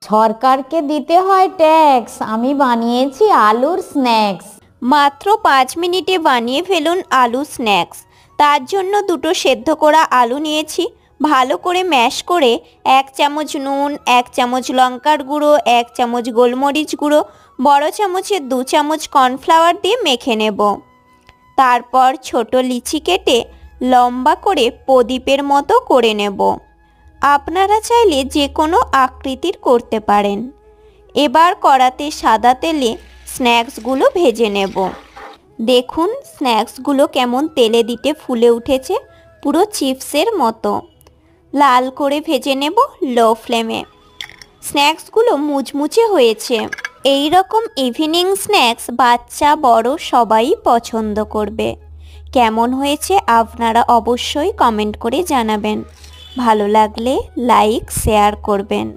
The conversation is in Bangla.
সরকারকে দিতে হয় ট্যাক্স, আমি বানিয়েছি আলুর স্ন্যাক্স। মাত্র 5 মিনিটে বানিয়ে ফেলুন আলু স্ন্যাক্স। তার জন্য দুটো সেদ্ধ করা আলু নিয়েছি। ভালো করে ম্যাশ করে 1 চামচ নুন, 1 চামচ লঙ্কার গুঁড়ো, 1 চামচ গোলমরিচ গুঁড়ো, বড় চামচের 2 চামচ কর্নফ্লাওয়ার দিয়ে মেখে নেব। তারপর ছোট লিচি কেটে লম্বা করে প্রদীপের মতো করে নেব। আপনারা চাইলে যে কোনো আকৃতির করতে পারেন। এবার কড়াতে সাদা তেলে স্ন্যাক্সগুলো ভেজে নেব। দেখুন স্ন্যাক্সগুলো কেমন তেলে দিতে ফুলে উঠেছে, পুরো চিপসের মতো। লাল করে ভেজে নেব লো ফ্লেমে। স্ন্যাক্সগুলো মুচমুচে হয়েছে। এই রকম ইভিনিং স্ন্যাক্স বাচ্চা বড় সবাই পছন্দ করবে। কেমন হয়েছে আপনারা অবশ্যই কমেন্ট করে জানাবেন। ভালো লাগলে লাইক শেয়ার করবেন।